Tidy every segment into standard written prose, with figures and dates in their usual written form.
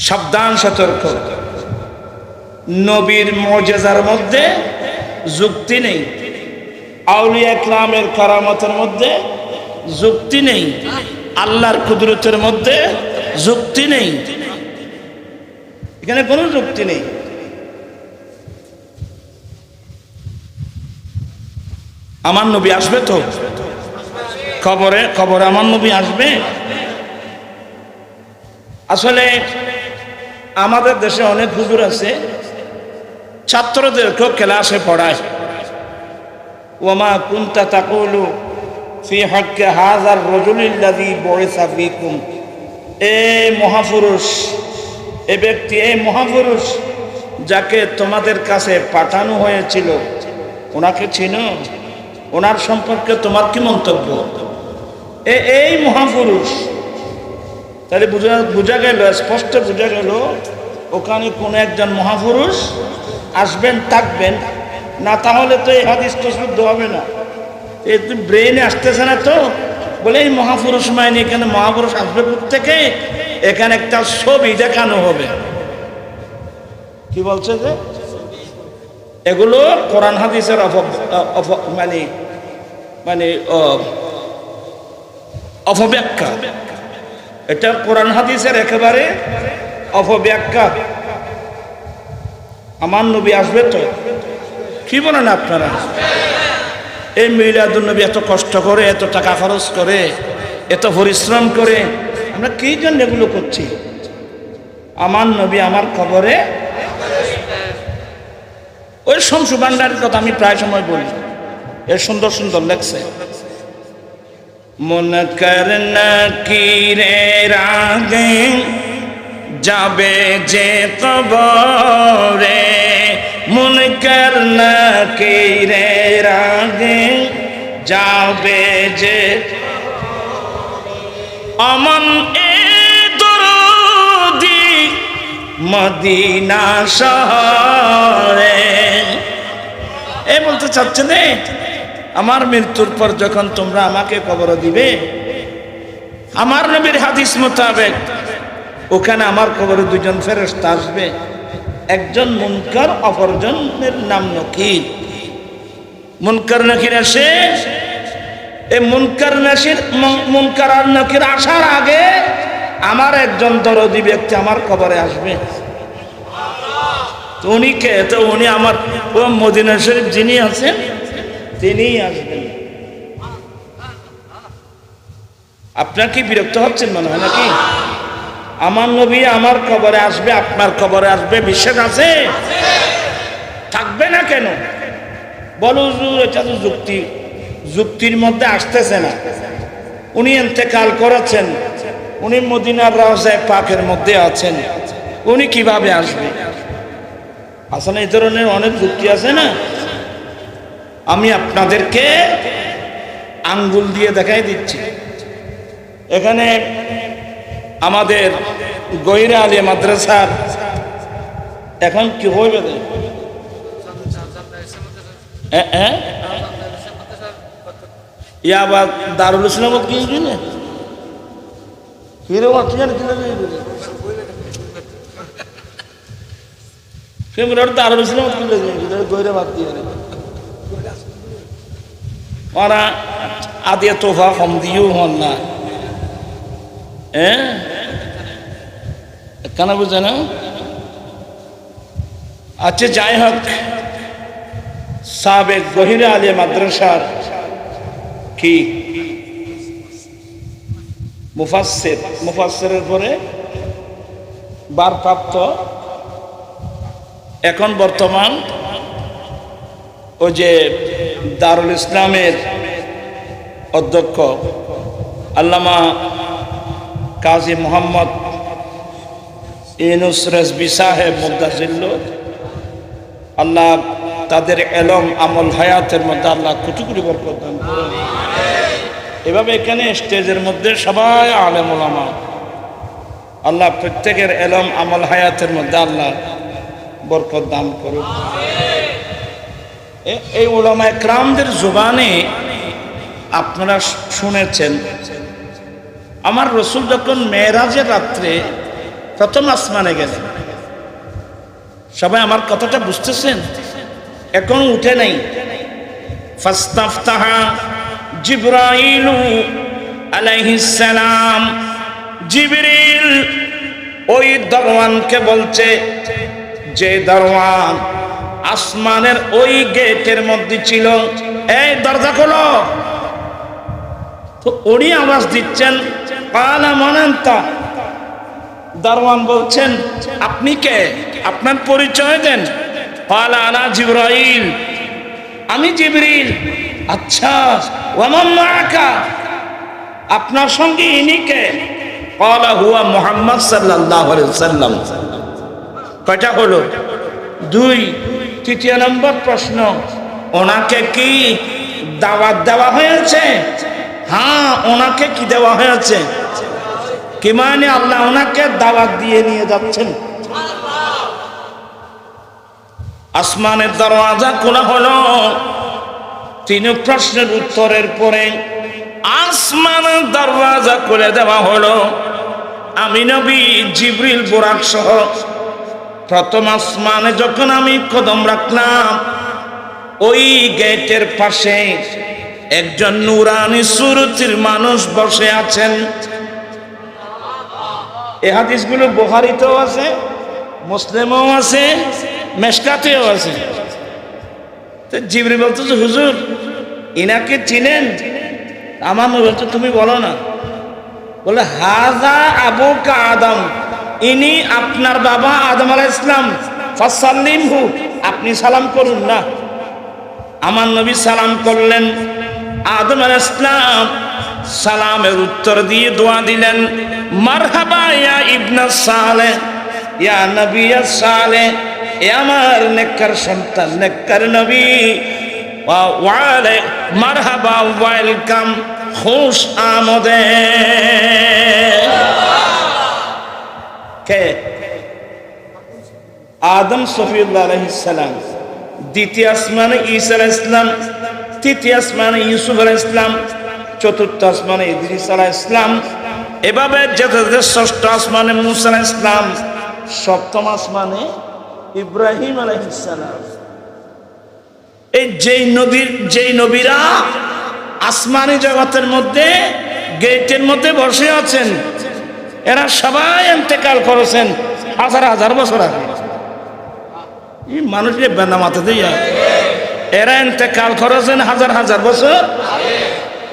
সাবধান, সতর্ক। নবীর মুজিজার মধ্যে যুক্তি নেই, আউলিয়া ইকরামের কারামতের মধ্যে যুক্তি নেই, আল্লাহর কুদরতের মধ্যে যুক্তি নেই, এখানে কোনো যুক্তি নেই। আমার নবী আসবে তো কবরে, কবরে আমার নবী আসবে। আসলে আমাদের দেশে অনেক হুজুর আছে, ছাত্রদেরকেও ক্লাসে পড়ায়, ওয়ামা কুনতা তাকুলু ফি হাক্কি হাযার রাজুলিল্লাযী বুইসা ফীকুম। এই মহাপুরুষ, এই ব্যক্তি, এই মহাপুরুষ যাকে তোমাদের কাছে পাঠানো হয়েছিল, ওনাকে চিনো? ওনার সম্পর্কে তোমার কি মন্তব্য? এই মহাপুরুষ। তাহলে বোঝা গেল, স্পষ্ট বোঝা গেল ওখানে কোন একজন মহাপুরুষ আসবেন, থাকবেন না, তাহলে তো এই হাদিস তো শুদ্ধ হবে না। এই ব্রেইনে আসতেছে না তো, বলে এই মহাপুরুষ মাইনে এখানে মহাপুরুষ আসবে থেকে এখানে একটা ছবি দেখানো হবে। কি বলছে যে এগুলো কোরআন হাদিসের মানে অপব্যাখ্যা। এটা কোরআন হাদিসের একেবারে অপব্যাখ্যা। আমার নবী আসবে তো, কি বলেন আপনারা? এই মিলাদুন নবী এত কষ্ট করে, এত টাকা খরচ করে, এত পরিশ্রম করে, আমরা কি জন্য এগুলো করছি? আমার নবী আমার খবরে। ওই শমসু ভান্ডারের কথা আমি প্রায় সময় বলি, এর সুন্দর সুন্দর লেখছে। মুনকার নাকিরের আগে যাবে যে কবরে, মুনকার নাকিরের আগে যাবে যে, অমন এ দরদি মদিনা শহরে। এ বলতে চাচ্ছে না, আমার মৃত্যুর পর যখন তোমরা আমাকে কবর দিবে, আমার নবীর হাদিস মোতাবেক ওখানে আমার কবরে দুজন ফেরেশতা আসবে, একজন মুনকার, অপরজনের নাম নকির। মুনকার নকির আসে, এই মুনকার আর নকির আসার আগে আমার একজন দরদি ব্যক্তি আমার কবরে আসবে। তো উনি কে? তো উনি আমার মদিনা শরীফ যিনি আছেন তিনিই আসবেন। আপনার কি বিরক্ত হচ্ছেন মনে হয় নাকি? আমার নবী আমার কবরে আসবে, আপনার কবরে আসবে, বিশ্বাস আছে? থাকবে না কেন? বলো হুজুর, এটা তো যুক্তির মধ্যে আসতেছে না। উনি ইন্তেকাল করেছেন, উনি মদিনার রওজায়ে পাকের মধ্যে আছেন, উনি কিভাবে আসবে? আসলে এই ধরনের অনেক যুক্তি আছে না। আমি আপনাদেরকে আঙ্গুল দিয়ে দেখাই দিচ্ছি। এখানে আমাদের গহিরা আলী মাদ্রাসার এখন কি হইবে? আবার দারুল ইসলামত কি কিনে হিরো দারুল ইসলামত কিনে গহিরা বাদ দিয়ে ওরা আদিয়া তোফা কম দিয়েও হন না। কেন বুঝে না? আচ্ছা, যাই হোক, সাবেক গহিরা আলী মাদ্রাসার কি মুফাসসিরের পরে ভারপ্রাপ্ত, এখন বর্তমান ওই যে দারুল ইসলামের অধ্যক্ষ আল্লামা কাজী মোহাম্মদ ইউনুস রেজভী সাহেব মুদাজিল্লুর, আল্লাহ তাদের এলম আমল হায়াতের মধ্যে আল্লাহ কোটি কোটি বরকত দান করুন। এভাবে এখানে স্টেজের মধ্যে সবাই আলেম ওলামা, আল্লাহ প্রত্যেকের এলম আমল হায়াতের মধ্যে আল্লাহ বরকত দান করুন। এই উলামায়ে কেরামদের জবানে আপনারা শুনেছেন, আমার রসুল যখন মেরাজের রাত্রে প্রথম আসমানে গেলেন। সবাই আমার কথাটা বুঝতেছেন? এখন উঠে নাই। ফাস্তাফতাহা জিবরাইলু আলাইহিস সালাম, জিবরিল ওই দরওয়ানকে বলছে, যে দরওয়ান আসমানের ওই গেটের মধ্যে ছিল, এই দরজা খোলো। তো উনি আওয়াজ দিচ্ছেন, কালা মান আনতা। দরওয়ান বলছেন, আপনি কে? আপনার পরিচয় দেন। কালা আনা জিবরাইল, আমি জিবরিল। আচ্ছা, ওয়া মান মাআকা, আপনার সঙ্গে ইনি কে? কালা হুয়া মুহাম্মদ সাল্লাল্লাহু আলাইহি ওয়াসাল্লাম। কয়টা হলো? 2। তৃতীয় নম্বর প্রশ্ন, ওনাকে কি দাওয়াত দেওয়া হয়েছে? হ্যাঁ, ওনাকে কি দেওয়া হয়েছে? কি মানে? আল্লাহ ওনাকে দাওয়াত দিয়ে নিয়ে যাচ্ছেন। আসমানের দরওয়াজা খোলা হলো। 3 প্রশ্নের উত্তরের পরে আসমানের দরওয়াজা খুলে দেওয়া হলো। আমি নবী জিবরিল বুরাক সহ প্রথম আসমানে যখন আমি কদম রাখলাম, ওই গেটের পাশে একজন নূরানী সুরতির মানুষ বসে আছেন। এই হাদিসগুলো বুখারীতেও আছে, মুসলিমেও আছে, মেশকাতেও আছে। তো জিবরিল বলতেছে, হুজুর ইনাকে চিনেন? আমার নবী বলছে, তুমি বলো না। বলে, হাযা আবুকা আদম, ইনি আপনার বাবা আদম আলাইহিস সালাম। ফাসাল্লিমহু, আপনি সালাম করুন না। আমার নবী সালাম করলেন। আদম আলাইহিস সালাম সালামের উত্তর দিয়ে দোয়া দিলেন, মারহাবা ইয়া ইবনা সালেহ, ইয়া নবী সালেহ, এ আমার নেককার সন্তান, নেককার নবী। ওয়ালে মারহাবা, ওয়েলকাম, খুশ আমদে। কে? আদম সফিউল্লাহ আলাইহিস সালাম। দ্বিতীয় আসমানে ঈসা আলাইহিস সালাম, তৃতীয় আসমানে ইউসুফ আলাইহিস সালাম, চতুর্থ আসমানে ইদ্রিস আলাইহিস সালাম, এভাবে যেতে যেতে ষষ্ঠ আসমানে মূসা আলাইহিস সালাম, সপ্তম আসমানে ইব্রাহিম আলাইহিস সালাম। এই যেই নবীরা আসমানি জগতের মধ্যে গেটের মধ্যে বসে আছেন, এরা সবাই ইন্তেকাল করেছেন হাজার হাজার বছর আগে। এই মানুষকে বেনা মাথা দিয়ে এরা ইন্তেকাল করেছেন হাজার হাজার বছর।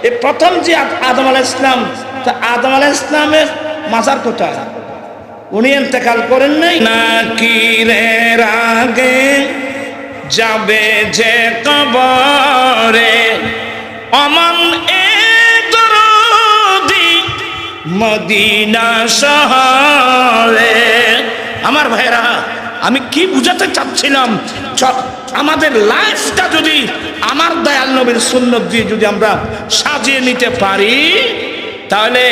এই প্রথম যে আদম আলাইহিস সালাম, তা আদম আলাইহিস সালামের মাজার কোথায়? উনি ইন্তেকাল করেন নাই? নাকিরের আগে যাবে যে কবরে, অমন এ দরদি মদিনা শহরে। আমার ভাইরা, আমি কি বুঝাতে চাচ্ছিলাম, আমাদের লাইফটা যদি আমার দয়াল নবীর সুন্নত দিয়ে যদি আমরা সাজিয়ে নিতে পারি, তাহলে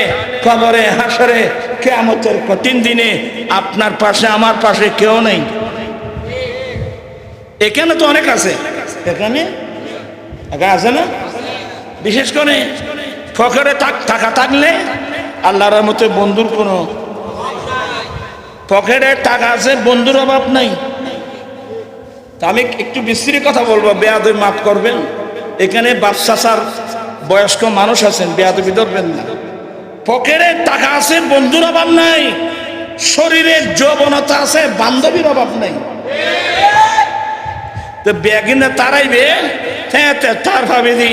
কবরে, হাসরে, কিয়ামতের কঠিন দিনে আপনার পাশে আমার পাশে কেউ নেই। এখানে তো অনেক আছে, এখানে আছে না? বিশেষ করে পকেটে টাকা থাকলে আল্লাহর রহমতে বন্ধুর কোনো, পকেটে টাকা আছে, বন্ধুর অভাব নাই। তা আমি একটু বিশ্রী কথা বলবো, বেয়াদবি মাফ করবেন। এখানে বাচ্চার বয়স্ক মানুষ আছেন, বেয়াদবি ধরবেন না। পকেটে টাকা আছে, বন্ধুর অভাব নাই। শরীরে যৌবনতা আছে, বান্ধবীর অভাব নাই। তো ব্যাগিনে তারাইবে, তার ভাবে দি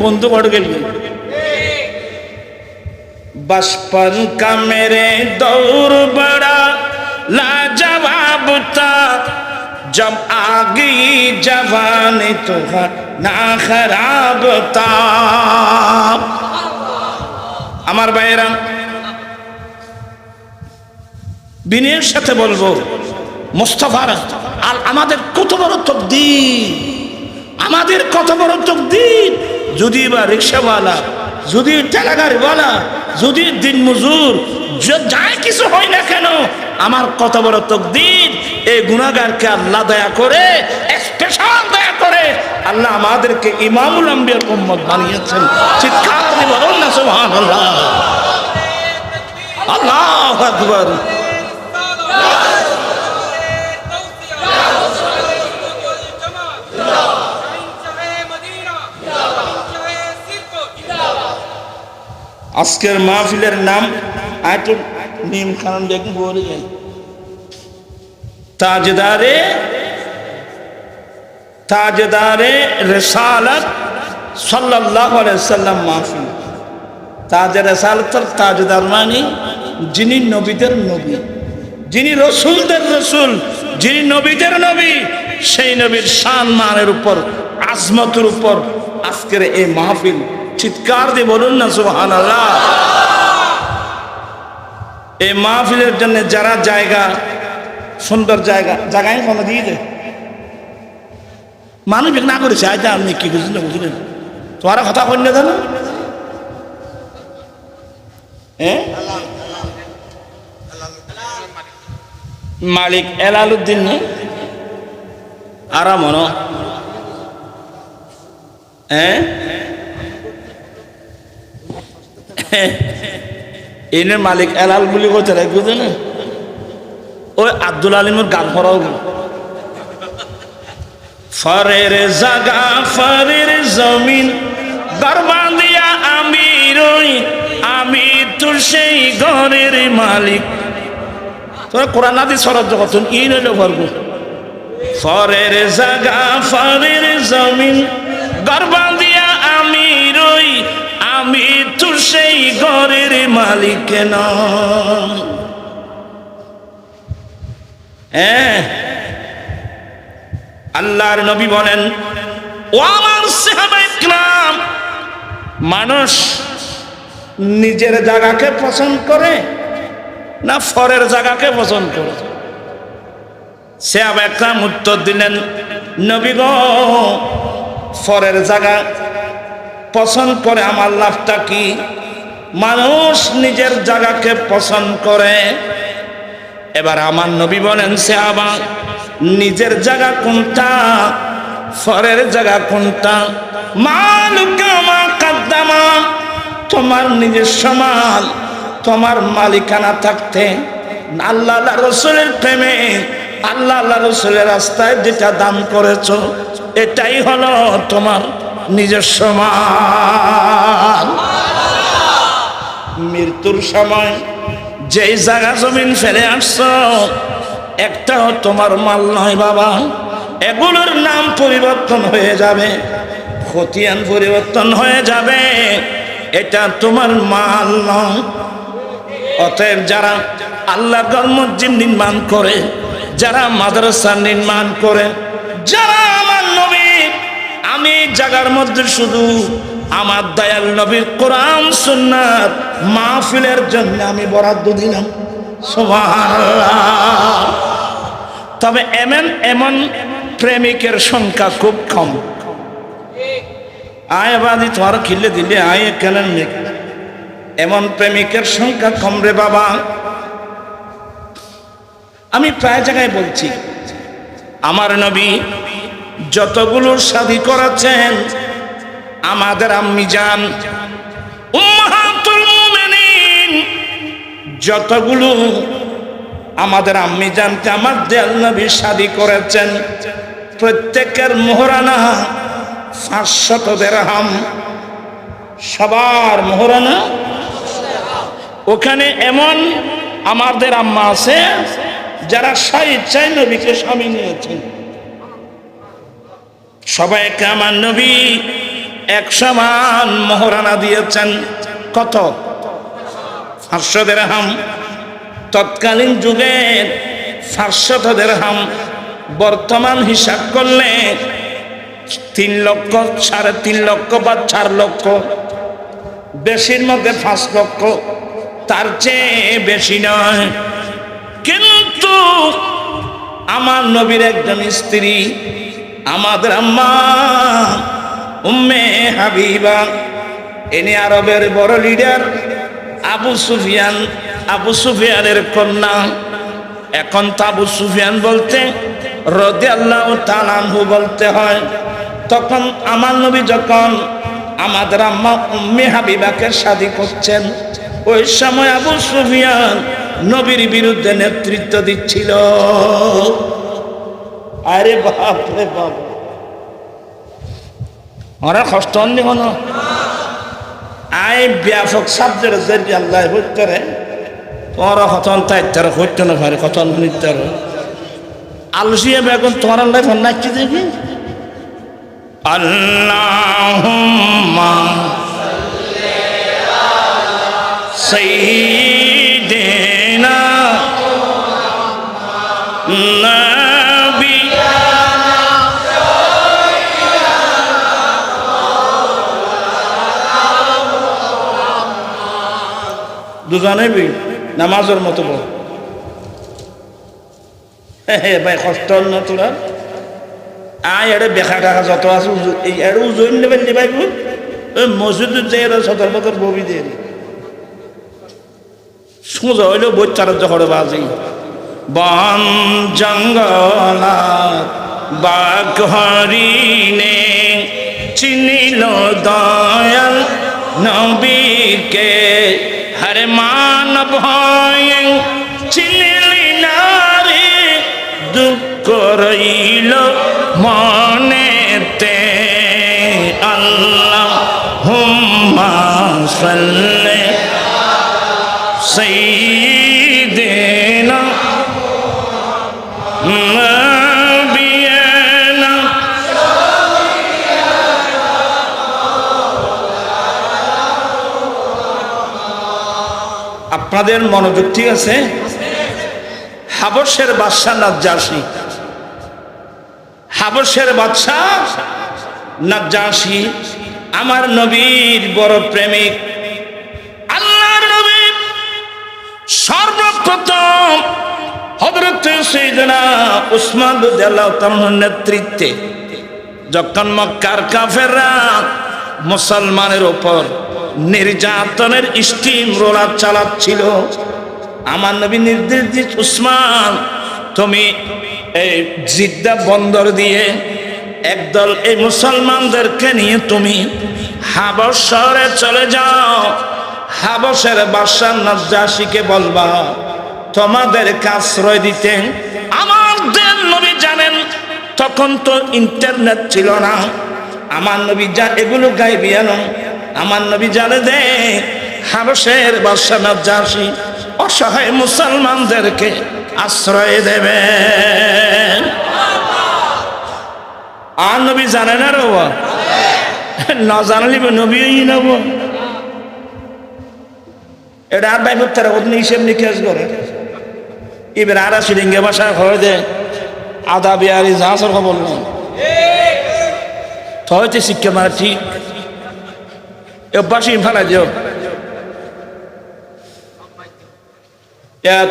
বন্ধু বড় গেল। बचपन का मेरे दौर बड़ा लाजवाब था, जब आ गई जवानी तो ना खराब था। আমার ভাইয়েরা, বিনয়ের সাথে বলবো, মুস্তাফার আমাদের কত বড় তকদীর, আমাদের কত বড় তকদীর। যদি বা রিক্সাওয়ালা, যদি ঠেলাগাড়িওয়ালা, যদি দিন মজুর, যাই কিছু হয় না কেন, আমার কত বড় তকদীর। এই গুনাহগারকে আল্লাহ দয়া করে, স্পেশাল দয়া করে আল্লাহ আমাদেরকে ইমামুল আম্বিয়ার উম্মত বানিয়েছেন। চিৎকার দিয়ে বলুন না সুবহানাল্লাহ, আল্লাহু আকবার। আজকের মাহফিলের নাম আয়াতুল নিম খান দেখুন বলেছেন তাজদারে রিসালাত সাল্লাল্লাহু আলাইহি সাল্লাম মাহফিল। তাজে রিসালাত তাজদার মানে যিনি নবীদের নবী, যিনি রসুলদের রসুল, যিনি নবীদের নবী, সেই নবীর শান মানের উপর, আজমতের উপর আজকের এই মাহফিল। চিৎকার দিয়ে বলুন না সুবহানাল্লাহ। এই মাহফিলের জন্য যারা জায়গা, সুন্দর জায়গায় কোনো দিয়ে দেয় মানুষ না করেছে। আজ আপনি কি বুঝলেন তোমার কথা কন্যা দেন মালিক এলালুদ্দিন আরাম এনের মালিক এলাল বলি করতে বুঝে না, ওই আব্দুল আলিমের গান করাও ফরের জাগা ফরের জমিন গর্বা দিয়া আমি রই, আমি তোর সেই ঘরের মালিক। তোরা কোরআন আদি সরজ যখন ই নইল ভরব ফরের জাগা ফরের জমিন গর্বা দিয়া আমি রই, আমি তোর সেই ঘরের মালিক না। আল্লাহর নবী বলেন, ও আমার সাহাবায়ে কিরাম, মানুষ নিজের জায়গাকে পছন্দ করে না ফরের জায়গাকে পছন্দ করে? সাহাবায়ে কিরাম উত্তর দিলেন, নবী গো, ফরের জায়গা পছন্দ করে আমার লাভটা কি? মানুষ নিজের জায়গাকে পছন্দ করে। এবার আমার নবী বলেন, সাহাবা, নিজের জায়গা কোনটা, ফরের জায়গা কোনটা? মালুকা মা কাদ্দামা, তোমার নিজস্ব মাল, তোমার মালিকানা থাকতে আল্লাহ রসুলের প্রেমে, আল্লাহ রসুলের রাস্তায় যেটা দান করেছো এটাই হলো তোমার নিজস্ব মাল। মৃত্যুর সময় যেই জায়গা জমিন ফেলে আসছো একটাও তোমার মাল নয় বাবা, এগুলোর নাম পরিবর্তন হয়ে যাবে, খতিয়ান পরিবর্তন হয়ে যাবে, এটা তোমার মাল নয়। অতএব যারা আল্লাহর মসজিদ নির্মাণ করে, যারা মাদ্রাসা নির্মাণ করে, যারা আমার নবী, আমি জায়গার মধ্যে শুধু আমার দয়াল নবীর কোরআন সুন্নাত মাহফিলের জন্য আমি বরাদ্দ দিলাম, সুবহানাল্লাহ। তবে এমন প্রেমিকের সংখ্যা খুব কম। আয় বাদি তোমার খিলে দিলে আয় কেন, এমন প্রেমিকের সংখ্যা কম রে বাবা। আমি প্রায় জায়গায় বলছি, আমার নবী যতগুলো শাদী করেছেন, আমাদের আম্মি জান উম্মাহাতুল মুমিনিন যতগুলো আমাদের আম্মি জানকে আমার দয়াল নবী শাদী করেছেন, প্রত্যেকের মোহরানা 500 দিরহাম। সবার মোহরানা। ওখানে এমন আমাদের আম্মা আছে যারা স্বেচ্ছায় নবীকে স্বামী নিয়েছেন। সবাইকে আমার নবী 100 মান মোহরানা দিয়েছেন। কত? 500 দিরহাম। তৎকালীন যুগে 500 দিরহাম বর্তমান হিসাব করলে 3 লক্ষ, 3.5 লক্ষ বা 4 লক্ষ, বেশির মধ্যে 5 লক্ষ, তার চেয়ে বেশি নয়। কিন্তু আমার নবীর একজন স্ত্রী, আমাদের আম্মা উম্মে হাবিবা, ইনি আরবের বড় লিডার আবু সুফিয়ানের কন্যা। এখন তো আবু সুফিয়ান বলতে রাদিয়াল্লাহু তাআলা আনহু বলতে হয়। তখন আমার নবী যখন আমাদের আম্মা উম্মে হাবিবাকে শাদী করছেন, ওই সময় আবু সুফিয়ান নবীর বিরুদ্ধে নেতৃত্ব দিচ্ছিল। আরে বাপ রে বাপ, ওরা কষ্ট হন। আই ব্যাপক সাবজেক্ট যদি আল্লাহ হইতরে তোমার হতন তাই তার হইতে না পারে হতন নিতার আলসিয়া বেগুন তোমার আল্লাহ ফোন নাচছি দেখি আল্লাহুম্মা সাইয়্যিদিনা দুজনে বি নামাজের মতো বল ভাই কষ্ট না তোরা আয় এড়ে বেখা টাকা যত আছে এই এড়ে উজইন নেবেন ভাই ওই মসজিদ যে এরা সদর বদর ববি দিয়ে সোজা হইলেও বই চার জহরে বাজি বন জঙ্গলা বাঘ হরিণে চিনিল দয়াল নবীকে হরে মানব হয় চিনিলি নারী দুঃখ রইল মনেতে আল্লাহুম্মা সাল্লি সাইয়্যিদিনা নাবিয়ানা আপনাদের মনোযোগ ঠিক আছে হাবশের বাদশা নাজ্জাশী হাবশের বাদশা নাজ্জাশী আমার নবীর বড় প্রেমিক আল্লাহর নবী সর্বপ্রথম হযরত সাইয়েদনা উসমান রাদিয়াল্লাহু তাআলার নেতৃত্বে যখন মক্কার কাফেররা মুসলমানের উপর নির্যাতনের স্টিম রোলার চালাচ্ছিল আমার নবী নির্দেশ দিয়ে উসমান তুমি এই জিদ্দা বন্দর দিয়ে একদল এই মুসলমানদেরকে নিয়ে তুমি হাবশ শহরে চলে যাও হাবশের বাদশা নাজ্জাশীকে বলবা তোমাদেরকে আশ্রয় দিতে আমাদের নবী জানেন তখন তো ইন্টারনেট ছিল না আমার নবী যা এগুলো গায়বিয়ান আমার নবী জানে দে হাবশের বাদশা নাজ্জাশী অসহায় মুসলমানদেরকে আশ্রয় দেবে আর নবী জানে না রে না জানলি নবী নেব এটা আর ভাই তারা ওদিন হিসেব নিকেশ করে এবার আর সিরিঙ্গে ভাষা হয়ে দে আদা বিহারি জাহাজের খবর নেই হয়তো শিক্ষা মানে ঠিক অভ্যাসই ফেলা দিও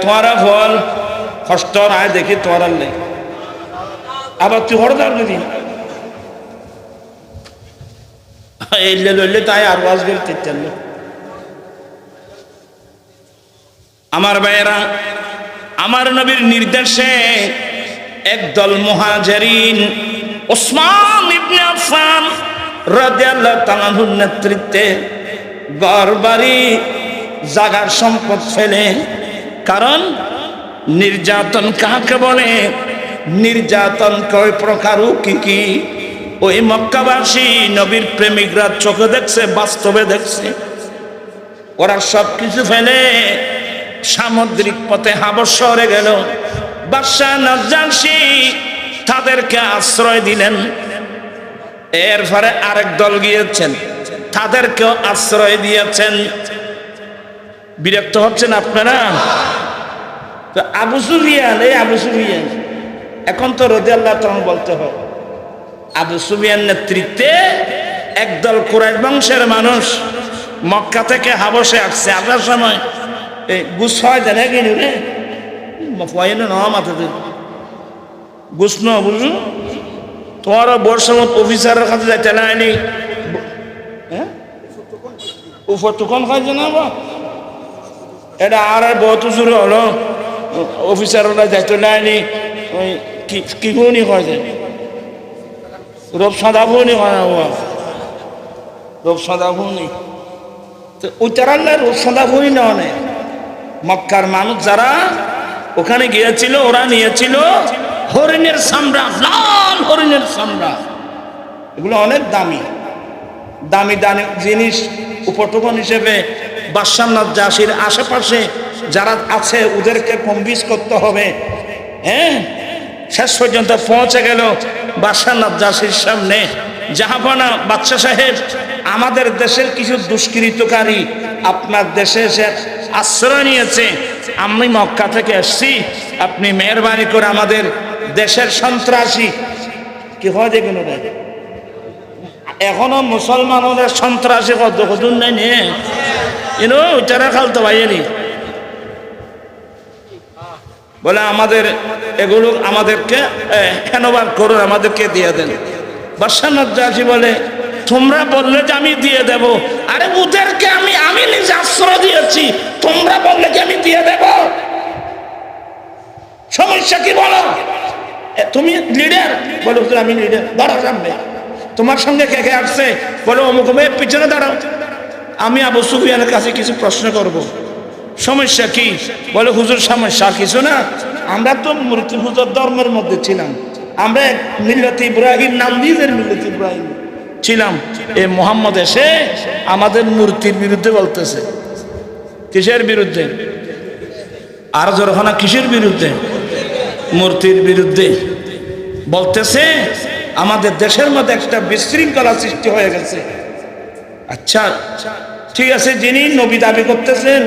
তোমারা ফল কষ্ট আয় দেখি তোমার নেই আবার তুই হরদার দিদি এলে লইলে তাই আর ওয়াজ করতে আমার ভাইয়েরা আমার নবীর নির্দেশে একদল মুহাজিরিন ওসমান ইবনে আফফান রাদিয়াল্লাহু তাআলার নেতৃত্বে ঘরবাড়ি জাগার সম্পদ ফেলে কারণ নির্যাতন কাকে বলে নির্যাতন কয় প্রকার ও কি ওই মক্কাবাসী নবীর প্রেমিকরা চোখে দেখছে বাস্তবে দেখছে ওরা সব কিছু ফেলে সামুদ্রিক পথে হাবশ শহরে গেল বাদশা নাজ্জাশী তাদেরকে আশ্রয় দিলেন এরপরে আরেক দল গিয়েছেন তাদেরকেও আশ্রয় দিয়েছেন বিরক্ত হচ্ছেন আপনারা তো আবু সুফিয়ান এই আবু সুফিয়ান এখন তো রাদিয়াল্লাহু তাআলা বলতে হয় আবু সুফিয়ান নেতৃত্বে একদল কুরাইশ বংশের মানুষ মক্কা থেকে হাবশে আসছে আসার সময় এই গুছ হয় জানে কি রে মফাইনে না মাথাতে গুছ না বুঝু তোমার বর্ষমত অফিসারের কাছে যাইতে নাইনি হ্যাঁ উপর তো কোন খাই জানাবো এটা আর বহুত শুরু হলো অফিসাররা যাইতে নাইনি ওই কি গুণই হয় যে রূপ সাদা ভুনি হয় না রূপ সাদা ভুনি তো উত্তরাল্লাহ রূপ সাদা ভুনি না অনেক মক্কার মানুষ যারা ওখানে গিয়েছিল ওরা নিয়েছিল হরিণের চামড়া লাল হরিণের চামড়া এগুলো অনেক দামি দামি দামি জিনিস উপটোকন হিসেবে বাদশাহ নাজ্জাশীর আশেপাশে যারা আছে ওদেরকে কনভিন্স করতে হবে। হ্যাঁ, শেষ পর্যন্ত পৌঁছে গেল বাদশাহ নাজ্জাশীর সামনে, জাহাপনা বাদশাহ সাহেব, আমাদের দেশের কিছু দুষ্কৃতকারী আপনার দেশে এসে আশ্রয় নিয়েছে, আমি মক্কা থেকে এসছি, আপনি মেহরবানি করে আমাদের দেশের সন্ত্রাসী কি হয় দেখুন, এখনো মুসলমানদের সন্ত্রাসী কদুন নাই নিয়ে ওইটারা খালতো ভাইয়েরি বলে আমাদের এগুলো আমাদেরকে হেনবার করুন, আমাদেরকে দিয়ে দেন। বাদশাহ নাজ্জাশী বলে তোমরা বললে যে আমি দিয়ে দেব, আরে ওদেরকে আমি নিজে আশ্রয় দিয়েছি, তোমরা বললে যে আমি দিয়ে দেব, সমস্যা কি বলো? তুমি লিডার? বলো আমি লিডার। দাঁড়াও সামনে, তোমার সঙ্গে কে কে আসছে? বলো অমুক পিছনে দাঁড়াও, আমি আবু সুফিয়ানের কাছে কিছু প্রশ্ন করব। সমস্যা কি? বলে হুজুর সমস্যা কিছু না, আমরা তো মূর্তি পূজার ধর্মের মধ্যে ছিলাম, আমরা মিল্লাতে ইব্রাহিম নাম দিয়ে মিল্লাতে ইব্রাহিম ছিলাম, এ মোহাম্মদ এসে আমাদের মূর্তির বিরুদ্ধে বলতেছে। কিসের বিরুদ্ধে? আর জোরখানা কিসের বিরুদ্ধে? মূর্তির বিরুদ্ধে বলতেছে। আমাদের দেশের মধ্যে একটা বিশৃঙ্খলা সৃষ্টি হয়ে গেছে। আচ্ছা ঠিক আছে, যিনি নবী দাবি করতেছেন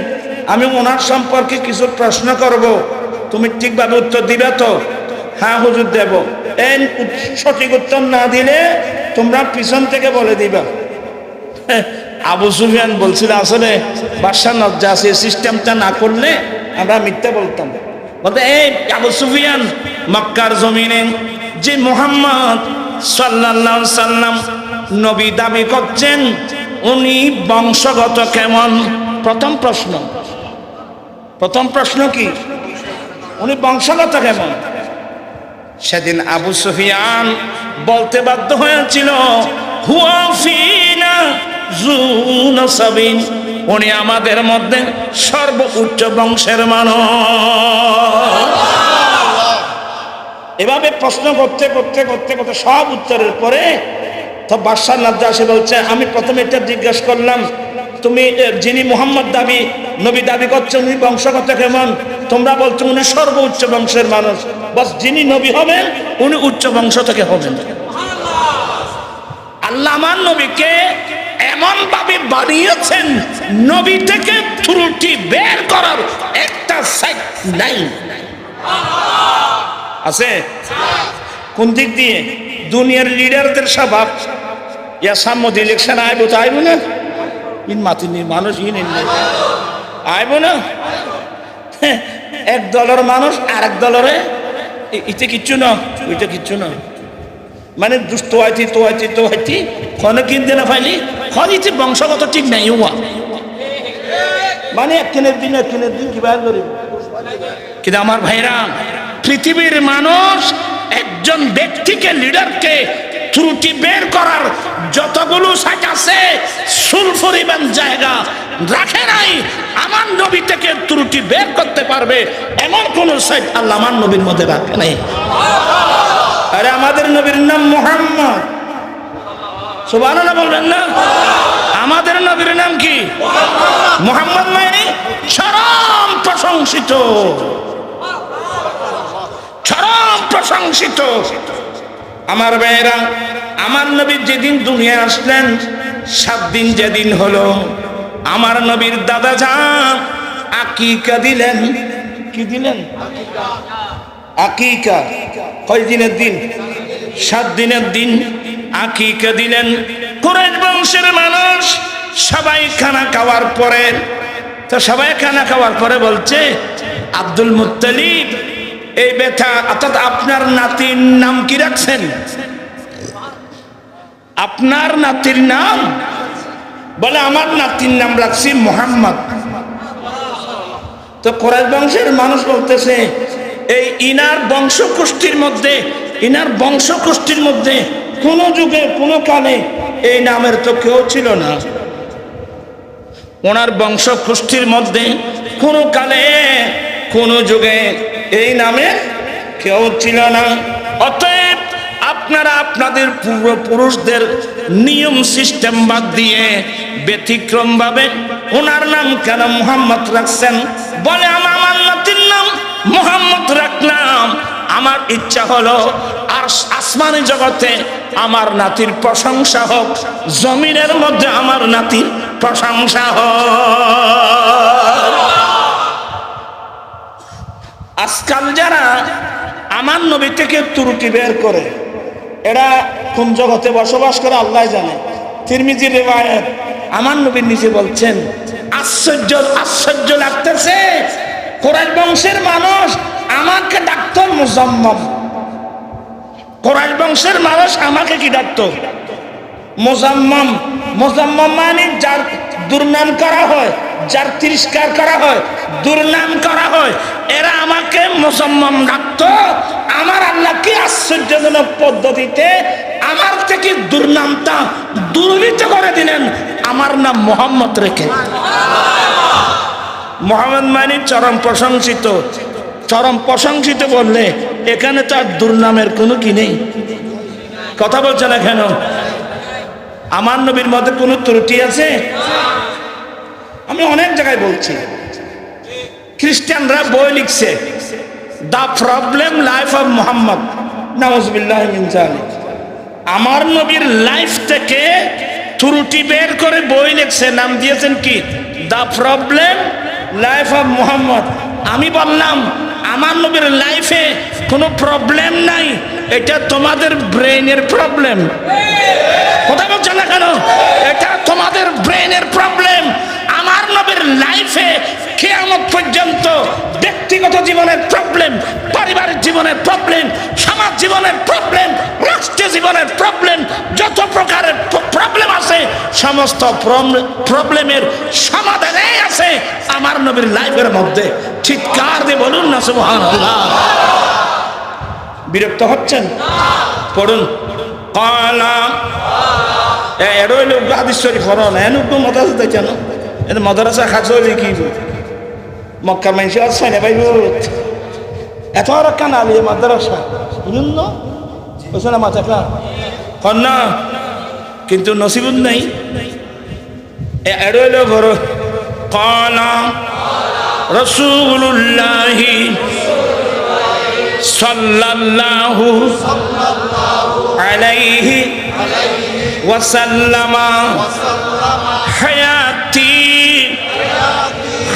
আমি ওনার সম্পর্কে কিছু প্রশ্ন করব, তুমি ঠিকভাবে উত্তর দিবে তো? হ্যাঁ হুজুর দেব। এই সঠিক উত্তর না দিলে তোমরা পিছন থেকে বলে দিবা। আবু সুফিয়ান বলছিল আসলে বাদশাহ নাজ্জাশী সিস্টেমটা না করলে আমরা মিথ্যা বলতাম। বলতে এই আবু সুফিয়ান, মক্কার জমিনে যে মুহাম্মদ সাল্লাল্লাহু আলাইহি সাল্লাম নবী দাবি করছেন উনি বংশগত কেমন? প্রথম প্রশ্ন কি? উনি বংশগত কেমন? সেদিন আবু সুফিয়ান বলতে বাধ্য হয়েছিল হুয়া ফিনা যু নাসাবিন, উনি আমাদের মধ্যে সর্বোচ্চ বংশের মানুষ। এভাবে প্রশ্ন করতে করতে করতে করতে সব উত্তরের পরে তো বাদশাহ নাজ্জাশী বলছে আমি প্রথমে এটা জিজ্ঞেস করলাম, তুমি যিনি মুহাম্মদ দাবি নবী দাবি করছেন উনি বংশগত কেমন? তোমরা বলছো উনি সর্বোচ্চ বংশের মানুষ, বাস যিনি নবী হবেন উনি উচ্চ বংশ থেকে হবেন। আল্লাহ আমার নবীকে এমন ভাবে বানিয়েছেন নবী থেকে ত্রুটি বের করার একটা সাইড নাই। আছে কোন দিক দিয়ে? দুনিয়ার লিডারদের স্বভাব সাম্যদ ইলেকশন আইব তো আইব না, ইন মাতিনি মানুষ ইন আইব না, এক দলের মানুষ আর এক দলের ইতে কিচ্ছু না ওইটা কিচ্ছু না, মানে দুষ্ট তোয়াইতি ক্ষণে কিনতে না পাইলি ক্ষণিতে বংশগত ঠিক নাই হওয়া, মানে একদিনের দিন কিভাবে ধরিব। কিন্তু আমার ভাইরা, পৃথিবীর মানুষ একজন ব্যক্তিকে লিডারকে ত্রুটি বের করার যতগুলো সাইট আছে সুলফরিবান জায়গা রাখে নাই আমার নবী থেকে ত্রুটি বের করতে পারবে এমন কোন সাইট আল্লাহ আমার নবীর মধ্যে রাখে নাই। আরে আমাদের নবীর নাম মুহাম্মদ, সুবহানাল্লাহ বলবেন না? আমাদের নবীর নাম কি? মুহাম্মদ, মানে চরম প্রশংসিত, চরম প্রশংসিত। আমার ভাইয়েরা, আমার নবী যেদিন দুনিয়া আসলেন 7 দিন যেদিন হলো আমার নবীর দাদা যান আকিকা দিলেন। কি দিলেন? আকিকা। কয় দিনের দিন? 7 দিনের দিন আকিকা দিলেন। কুরাইশ বংশের মানুষ সবাই খানা খাওয়ার পরে, তো সবাই খানা খাওয়ার পরে বলছে আব্দুল মুত্তালিব এই বেটা অর্থাৎ আপনার নাতির নাম কি রাখছেন? আপনার নাতির নাম? বলে আমার নাতির নাম রাখছি মুহাম্মদ। তো কুরাইশ বংশের মানুষ বলতেছে এই ইনার বংশগোষ্ঠীর মধ্যে কোন যুগে কোন কালে এই নামের তো কেউ ছিল না। ওনার বংশগোষ্ঠীর মধ্যে কোন কালে কোন যুগে এই নামে কেউ ছিল না। অতএব আপনারা আপনাদের পূর্বপুরুষদের নিয়ম সিস্টেম বাদ দিয়ে ব্যতিক্রম ভাবে ওনার নাম কেন মুহাম্মদ রাখছেন? বলে আমার নাতির নাম মুহাম্মদ রাখলাম, আমার ইচ্ছা হলো আর আসমানি জগতে আমার নাতির প্রশংসা হোক, জমিনের মধ্যে আমার নাতির প্রশংসা হোক। আজকাল যারা আমার নবী থেকে ত্রুটি বের করে, এরা কোন জগতে বসবাস করে আল্লাহ জানে। তিরমিজির রিওয়ায়াত, আমার নবী নিজে বলছেন, আশ্চর্য লাগতেছে, কুরাইশ বংশের মানুষ আমাকে ডাকতো মুজাম্মাম। কুরাইশ বংশের মানুষ আমাকে কি ডাকতো? মুজাম্মাম। মুজাম্মাম মানে যার দুর্নাম করা হয়, যার তিরস্কার করা হয়, দুর্নাম করা হয়, এরা আমাকে মুজাম্মাম ডাকতো। আমার আল্লাহ কি আশ্চর্যজনক পদ্ধতিতে আমার থেকে দুর্নামটা দূরীভূত করে দিলেন, আমার নাম মোহাম্মদ রেখে। মোহাম্মদ মানে চরম প্রশংসিত। চরম প্রশংসিত বললে এখানে তো আর দুর্নামের কোনো কি নেই। কথা বলছে না কেন? আমার নবীর মধ্যে কোনো ত্রুটি আছে? আমি অনেক জায়গায় বলছি, খ্রিস্টানরা বই লিখছে, the problem life of Muhammad, নাউজুবিল্লাহ মিন যালিক। আমার নবীর লাইফ থেকে ত্রুটি বের করে বই লিখছে, নাম দিয়েছেন কি? The problem life of Muhammad. আমি বললাম আমার নবীর লাইফে কোনো প্রবলেম নাই, এটা তোমাদের ব্রেনের প্রবলেম। কথা বলছো না কেন? এটা তোমাদের ব্রেনের প্রবলেম। আমার নবীর লাইফে কিয়ামত পর্যন্ত ব্যক্তিগত জীবনের প্রবলেম, পারিবারিক জীবনের প্রবলেম, সমাজ জীবনের প্রবলেম, রাষ্ট্রীয় জীবনের প্রবলেম, যত প্রকারের প্রবলেম আছে সমস্ত প্রবলেমের সমাধানই আছে আমার নবীর লাইফের মধ্যে। চিৎকার দিয়ে বলুন না সুবহানাল্লাহ। বিরক্ত হচ্ছেন? পড়ুন। কালা এরই লোক হাদিস শরীফ পড়ো না, এনুক মাদ্রাসা দেখে না, এটা মাদ্রাসা খাজলি কি মক্কার মানুষ আছে না ভাই, এত আর কানালি মাদ্রাসা বুঝুন না, বুঝছো না মাথা কর না, কিন্তু নসিবুন নাই। এরই লোক বড়। কালা রাসূলুল্লাহি সাল্লাল্লাহু আলাইহি ওয়াসাল্লামা হায়াতি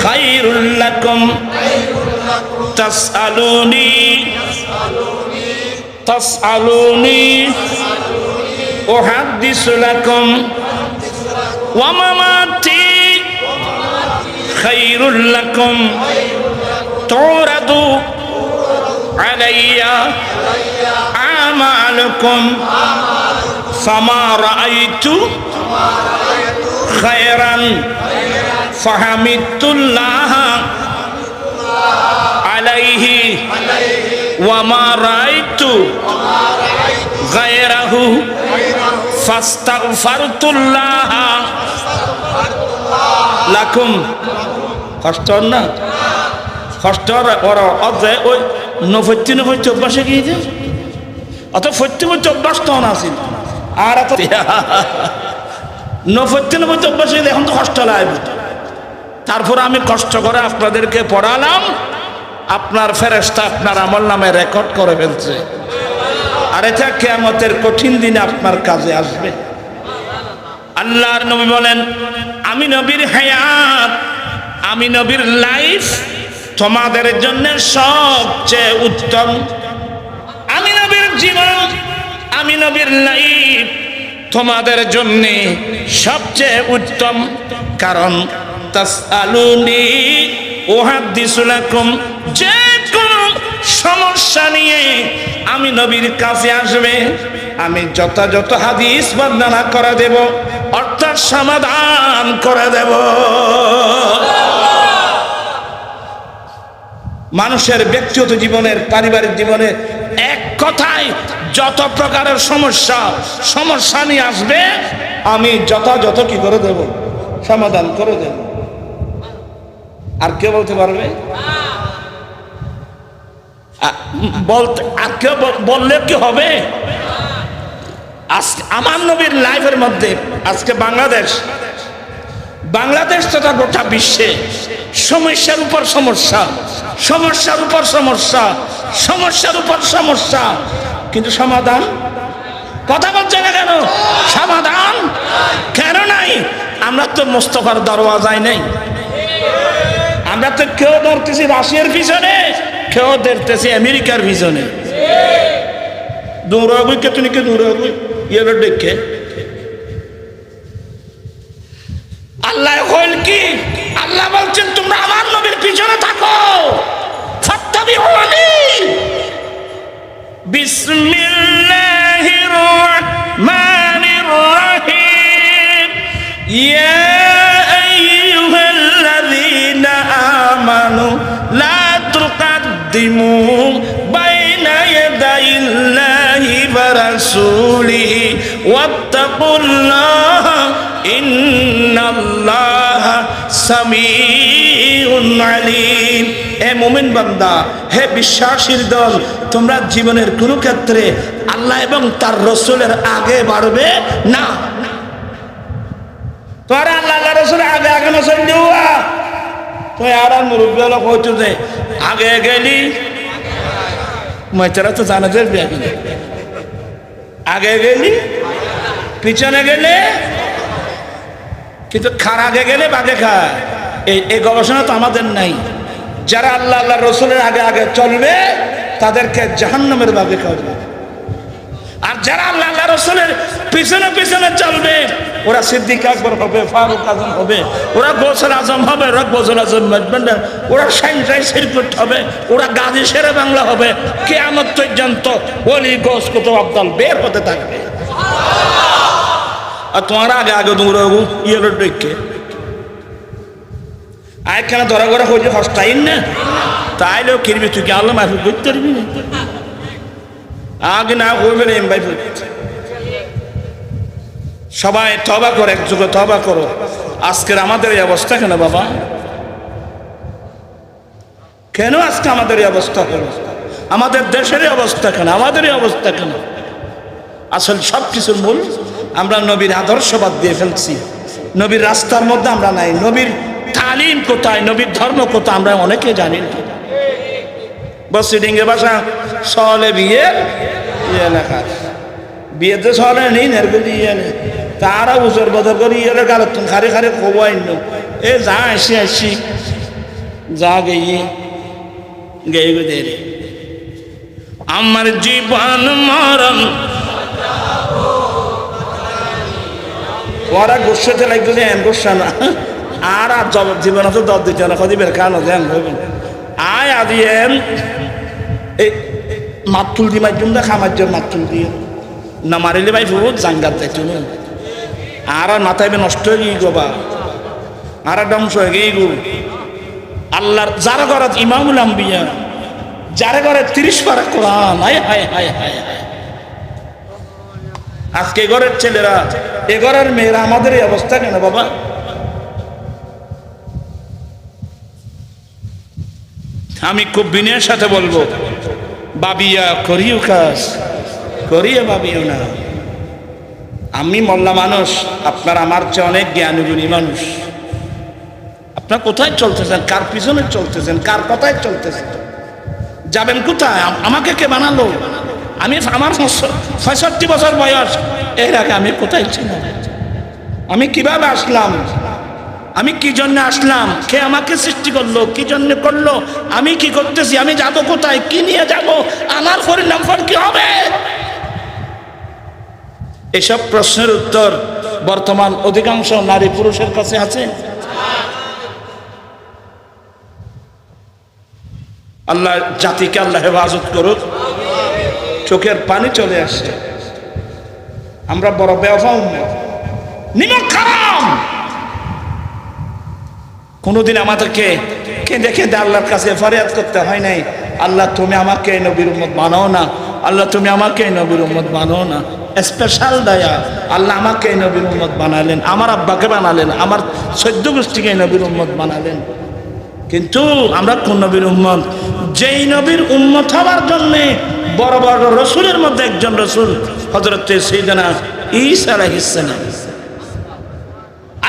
খায়রুল লাকুম তাসআলুনি উহাদ্দিসু লাকুম ওয়া মামাতি খায়রুল লাকুম তুরাদু আলাইয়া আমালুকুম ফামা রাআইতু খায়রান ফাহামিদুল্লাহ আলাইহি ওয়া মা রাআইতু গায়রাহু ফাস্তাগফারতুল্লাহ লাকুম। কষ্ট না? কষ্ট ওর অজে ওই নফতি অভ্যাসে গিয়েছে, অত ফত্যি অভ্যাস তখন আসিল, আর এত নফতি অভ্যাসে এখন তো কষ্ট লাগবে। তারপর আমি কষ্ট করে আপনাদেরকে পড়ালাম, আপনার ফেরেশতা আপনার আমল নামে রেকর্ড করে ফেলছে, আর এটা কিয়ামতের কঠিন দিনে আপনার কাজে আসবে। আল্লাহর নবী বলেন, আমি নবীর হায়াত, আমি নবীর লাইফ তোমাদের জন্য সবচেয়ে উত্তম। আমি নবীর জীবন, আমি নবীর লাইফ তোমাদের জন্য সবচেয়ে উত্তম। কারণ তাসআলুনি উহাদ্দিসু লাকুম, যে কোনো সমস্যা নিয়ে আমি নবীর কাছে আসবে, আমি যথাযথ হাদিস বর্ণনা করে দেব, অর্থাৎ সমাধান করে দেব। মানুষের ব্যক্তিগত জীবনের, পারিবারিক জীবনের এক কথায় যত প্রকারের সমস্যা নিয়ে আসবে, আমি যথাযথ কি করে দেব? সমাধান করে দেব। আর কেউ বলতে পারবে? বলতে আর কেউ বললে কি হবে? আজকে আমার নবীর লাইফের মধ্যে আজকে বাংলাদেশ তথা গোটা বিশ্বে সমস্যার উপর সমস্যা, সমস্যার উপর সমস্যা, সমস্যার উপর সমস্যা, কিন্তু সমাধান কথা বলছে না কেন? সমাধান কেন নাই? আমরা তো মোস্তফার দরওয়াজায় নেই। আমরা তো কেউ ধরতেছি রাশিয়ার পিছনে, কেউ ধরতেছি আমেরিকার পিছনে। দৌড়াবই কে তুমি কে দৌড়াবই ইয়ের ডেকে আল্লাহ কইল কি? আল্লাহ বলছেন তোমরা আমার নবীর পিছনে থাকো, ফাত্তাবিউনি। বিসমিল্লাহির রাহমানির রাহিম। ইয়া আইয়ুহাল্লাযীনা আমানু লা তুকাদ্দিমু বাইনা ইয়াদাইল্লাহি ওয়া রাসূলিহি ওয়াত্তাকুল্লাহ ইন্নাল্লাহা সামিউন আলীম। হে মুমিন বান্দা, হে বিশ্বাসীর দল, তোমরা জীবনের কোন ক্ষেত্রে আল্লাহ এবং তার রাসূলের আগে বাড়বে না। তোরা আল্লাহ রাসূলের আগে আগে না চল দিওয়া তো আর মুরব্বি লোক হইতো যে আগে গেলি মাইতারা তো জানা যাবে আগে গেলি পিছনে গেলে, কিন্তু খার আগে গেলে বাগে খায়। এই গবেষণা তো আমাদের নাই। যারা আল্লাহ আল্লাহ রসুলের আগে আগে চলবে তাদেরকে জাহান্নামের বাগে খাওয়াবে, আর যারা আল্লাহ আল্লাহ রসুলের পিছনে পিছনে চলবে ওরা সিদ্দিক আকবর হবে, ফারুক আজম হবে, ওরা গৌসুল আজম হবে, ওরা গৌসুল আজম ওরা সাইনসাই সিরকুট হবে, ওরা গাজী শেরে বাংলা হবে। কিয়ামত পর্যন্ত ওলি গোস কুতুব আব্দাল বের হতে থাকবে। আর তোমার আগে আগে দৌড়াবো ইয়েলো ডেকে আয়খানা ধরা ধরা হয়েছে হস্তাইন না তাইলেও কিনবি তুই কি আল্লাহ মাহফিল করতে পারবি না? আগে না করবে না এমবাই সবাই তবা করো, একযোগে তবা করো। আজকের আমাদের এই অবস্থা কেন বাবা? কেন আজকে আমাদের এই অবস্থা কেন? আমাদের দেশের অবস্থা কেন? আমাদের এই অবস্থা কেন? আসলে সব কিছুর মূল আমরা নবীর আদর্শবাদ দিয়ে ফেলছি। নবীর রাস্তার মধ্যে আমরা নাই। নবীর তালিম কোথায়, নবীর ধর্ম কোথায় আমরা অনেকে জানি না। বসি ডিঙ্গে বাসা সহলে বিয়ে ইয়ে লেখা বিয়েতে সহলে নেই নেরগুলি ইয়ে নেই তারা উজর বদর করে ইয়ে গালত খারে খারে খোয়াই এ যা আসি আসি যা গেয়ে গেয়ে গো দে আমার জীবন মরণ ওরা গোসাতে লাগবে এন গোসা না আর আর জবাব জীবন তো দর দিতে না কদিবের কান দেন হইবেন আয় আদিয়েন এই মাতুল দি মাধ্যম দা খামাজ্য মাতুল দিয়ে না মারিলে ভাই বহুত জাঙ্গাত যাইতো না আর আর মাথায় নষ্ট হয়ে গিয়ে গোবা আর ধ্বংস হয়ে গিয়ে গো আল্লাহর যারা ঘরে ইমামুল আম্বিয়া যারা ঘরে 30 পারা কোরআন হায় হায় হায় হায় হায় আজকে ঘরের ছেলেরা এ ঘরের মেয়েরা আমাদের এই অবস্থা কেন বাবা? আমি খুব বিনয়ের সাথে বলবো বাবিয়া করিও কাজ করিয়া বাবিও না। আমি মোল্লা মানুষ, আপনার আমার চেয়ে অনেক জ্ঞানীগুণী মানুষ। আপনার কোথায় চলতেছেন? কার পিছনে চলতেছেন? কার কথায় চলতেছেন? যাবেন কোথায়? আমাকে কে বানালো? আমি আমার 65 বছর বয়স, এর আগে আমি কোথায় ছিলাম? আমি কিভাবে আসলাম? আমি কি জন্য আসলাম? কে আমাকে সৃষ্টি করলো? কি জন্য করলো? আমি কি করতেছি? আমি যাবো কোথায়? কি নিয়ে যাব? আমার পরিণাম ফল কি হবে? এসব প্রশ্নের উত্তর বর্তমান অধিকাংশ নারী পুরুষের কাছে আছে। আল্লাহ জাতিকে আল্লাহ হেফাজত করুক। চোখের পানি চলে আসছে। আমরা বড় বেওফা নিমক খারাম। কোনোদিন আমাদেরকে কেঁদে কেঁদে আল্লাহর কাছে ফরিয়াদ করতে হয় নাই, আল্লাহ তুমি আমাকে নবীর উম্মত বানাও না, আল্লাহ তুমি আমাকে নবীর উম্মত বানাও না। স্পেশাল দয়া, আল্লাহ আমাকে নবীর উম্মত বানালেন, আমার আব্বাকে বানালেন, আমার 14 গোষ্ঠীকে নবীর উম্মত বানালেন। কিন্তু আমরা কোন নবীর উম্মত? যেই নবীর উম্মত হওয়ার জন্যে বড় বড় রসুলের মধ্যে একজন রসুল হযরত সাইয়েদনা ঈসা আলাইহিস সালাম।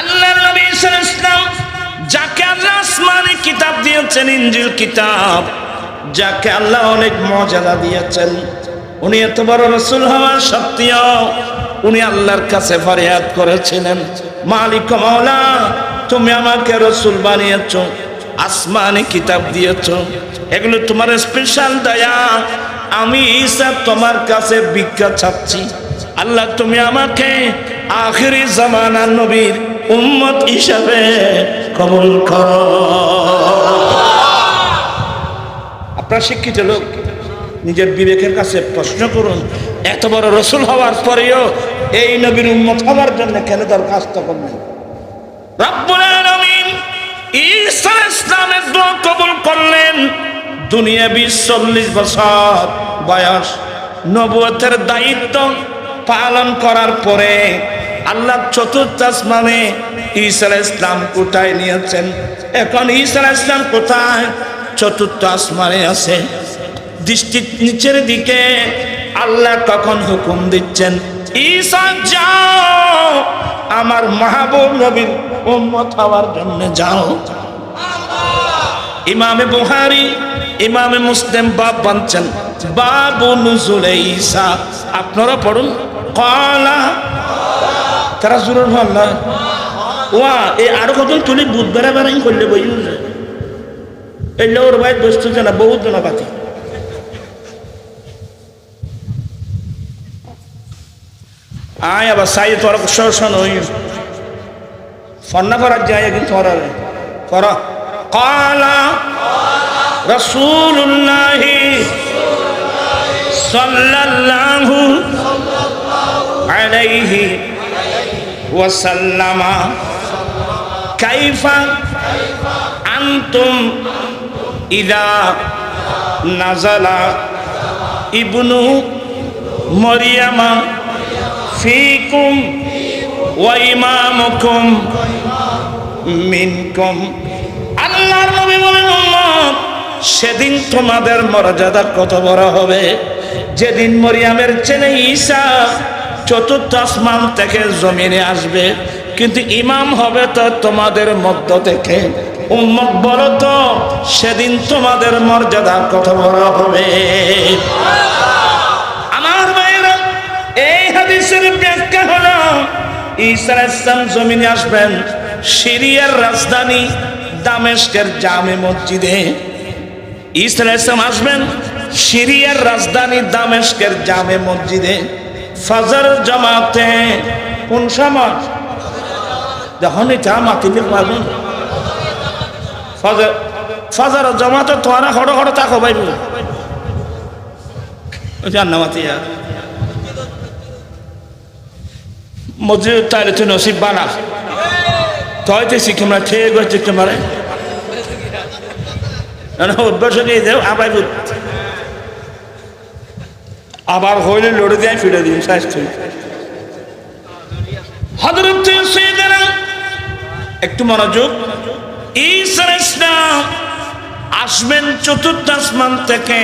আল্লাহর নবী ঈসা আলাইহিস সালাম যাকে আল্লাহ আসমানি কিতাব দিয়েছেন, ইনজিল কিতাব, যাকে আল্লাহ অনেক মর্যাদা দিয়েছেন, উনি এত বড় রাসূল হওয়া সত্ত্বেও উনি আল্লাহর কাছে ফরিয়াদ করেছিলেন, মালিক মাওলা তুমি আমাকে রাসূল বানিয়েছো, আসমানি কিতাব দিয়েছো, এগুলো তোমার স্পেশাল দয়া, আমি ঈসা তোমার কাছে ভিক্ষা চাচ্ছি, আল্লাহ তুমি আমাকে আখিরি জামানার নবীর উম্মত হিসাবে কবুল করো। আপনারা শিক্ষিত লোক, নিজের বিবেকের কাছে প্রশ্ন করুন, এত বড় রাসূল হওয়ার পরেও এই নবীর উম্মত হওয়ার জন্য কেন দরখাস্ত করলেন? রব্বুল আলামিন ঈসা আলাইহিস সালামের দোয়া কবুল করলেন। দুনিয়াবি 40 বছর বয়স নবুয়তের দায়িত্ব পালন করার পরে আল্লাহ চতুর্থ আসমানে ঈসা আলাইহিস সালাম কোথায় নিয়েছেন? এখন ঈসা আলাইহিস সালাম কোথায়? চতুর্থ আসমানে আছে। দৃষ্টি নিচের দিকে আল্লাহ তখন হুকুম দিচ্ছেন, ঈসা যাও আমার মাহবুব নবীর উম্মত হওয়ার জন্য যাও। ইমামে বুখারী, ইমামে মুসলিম বাব বানছেন বাবু নুজুলে ঈসা। আপনারা পড়ুন, ক্বালা, তারা জোরে বললা ওয়া এই আরো কত তুলি বুধবারে বারাই করলে বইও না, এই লোর ভাই বস্তু জানা বহুত জানা পাতি। আয় আবার সাই তোর শোষণ হই ফন্না করার যায় কিন্তু করা। ক্বালা রাসূলুল্লাহ সাল্লাল্লাহু আলাইহি ওয়াসাল্লাম কাইফা আনতুম ইযা নাযালা ইবনু মারইয়ামা ফীকুম ওয়া ইমামুকুম মিনকুম। আল্লাহর নবী বলেন, উম্মত সেদিন তোমাদের মর্যাদা কত বড় হবে, যেদিন মরিয়ামের ছেলে ঈসা চতুর্থ আসমান থেকে জমিনে আসবে, কিন্তু ইমাম হবে তো তোমাদের মধ্য থেকে। উম্মত বলো তো সেদিন তোমাদের মর্যাদা কত বড় হবে। আমার ভাইরা, এই হাদিসের ব্যাখ্যা হলো ঈসা আলাইহিস সালাম জমিনে আসবেন সিরিয়ার রাজধানী দামেস্কের জামে মসজিদে। ঈসা আলাইহিস সালাম আসবেন সিরিয়ার রাজধানী দামেস্কের জামে মসজিদে ফজর জামাতে। কোন সময়? যখনই জামাতে পারবেন ফজর, ফজর জামাতে তোরা হড় হড় তাকো ভাই জান্নাতে মসজিদ তাইলে তুই নসিব বানা তয়তে শিখে আমরা ঠিক হচ্ছে তোমারে অভ্যাস দিয়ে দেও আবার আবার হইলে লড়ে দেয় ফিরে দিন স্বাস্থ্য। হযরত সাইয়েদনা একটু মনোযোগ, ঈসা আলাইহিস সালাম আসবেন চতুর্থ আসমান থেকে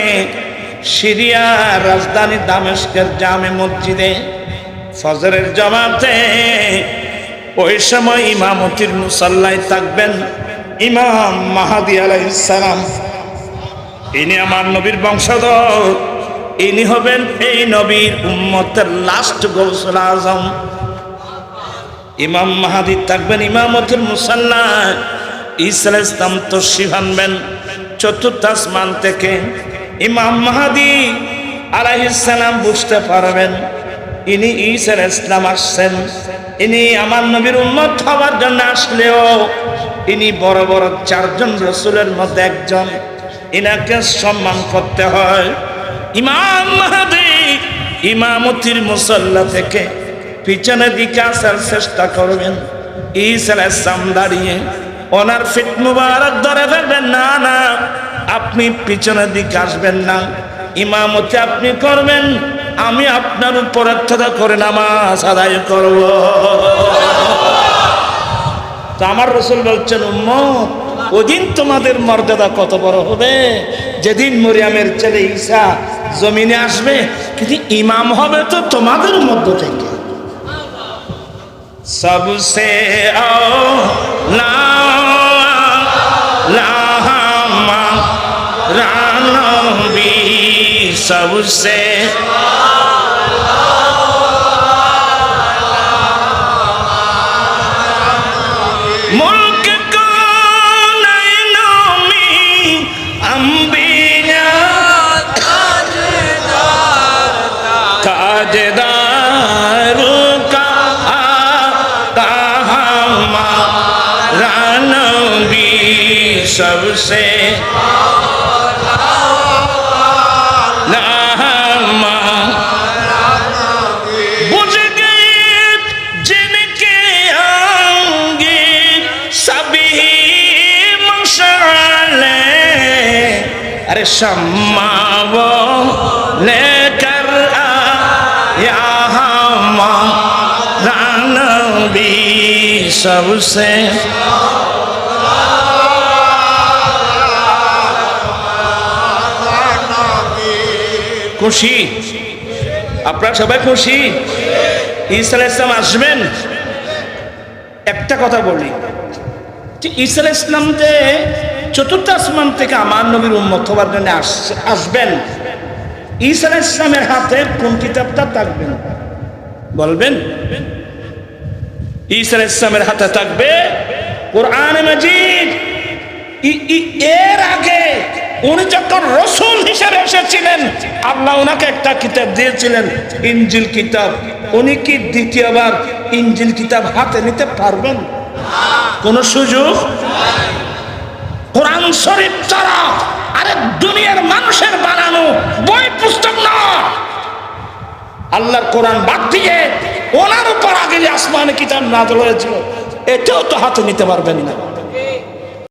সিরিয়ার রাজধানী দামেস্কের জামে মসজিদে ফজরের জামাতে। ওই সময় ইমামতির মুসাল্লায় থাকবেন ইমাম মাহদী আলাইহিস সালাম। ইনি আমার নবীর বংশধর, ইনি হবেন এই নবীর উম্মতের লাস্ট গৌসুল আজম। ইমাম মাহদী থাকবেন ইমামতির মুসাল্লায়। ঈসা আলাইহিস সালাম তশরিফ আনবেন চতুর্থ আসমান থেকে। ইমাম মাহদী আলাইহিস সালাম বুঝতে পারবেন ইনি ঈসা আলাইহিস সালাম আসছেন, ইনি আমার নবীর উম্মত হওয়ার জন্য আসলেও ইনি বড় বড় 4 জন রাসূলের মধ্যে একজন, ইনাকে সম্মান করতে হয়। ইমাম মাহদী ইমামতির মুসাল্লা থেকে পিছনের দিকে আসার চেষ্টা করবেন। ঈসা আলাইহিস সালাম দাঁড়িয়ে ওনার ফিট মুবারক ধরে ফেলবেন, না না আপনি পিছনের দিকে আসবেন না, ইমামতি আপনি করবেন, আমি আপনার উপর অর্থদা করে নামাজ আদায় করব। তো আমার রাসূল বলছেন, উম্মত ওদিন তোমাদের মর্যাদা কত বড় হবে, যেদিন মরিয়মের ছেলে ঈসা জমিনে আসবে, কিন্তু ইমাম হবে তো তোমাদের মধ্য থেকে। সবসে আওলা নবী, সবসে मुल्क को नैनों में अंबिया ताजदार का हमारा नबी सबसे अरे शम्मा वो लेकर आया हमारा नबी सबसे খুশি? আপনারা সবাই খুশি? ঈসা আলাইহিস সালাম আসবেন। একটা কথা বলি, ঈসা আলাইহিস সালাম যে চতুর্থ আসমান থেকে আমার নবীর উম্মত হওয়ার জন্য আসবেন, ঈসা আলাইহিস সালামের হাতে কোন কিতাবটা থাকবেন বলবেন? ঈসা আলাইহিস সালামের হাতে থাকবে কোরআন মাজিদ। এর আগে উনি যখন রাসূল হিসেবে এসেছিলেন, আল্লাহ ওনাকে একটা কিতাব দিয়েছিলেন, ইনজিল কিতাব। উনি কি দ্বিতীয়বার ইনজিল কিতাব হাতে নিতে পারবেন? কোন সুযোগ? কোরআন শরীফ ছাড়া আরেক দুনিয়ার মানুষের বানানো বই পুস্তক না, আল্লাহর কোরআন বাদ দিয়ে ওনার উপর আগে যে আসমানে কিতাব নাযিল হয়েছিল, এটাও তো হাতে নিতে পারবেন না।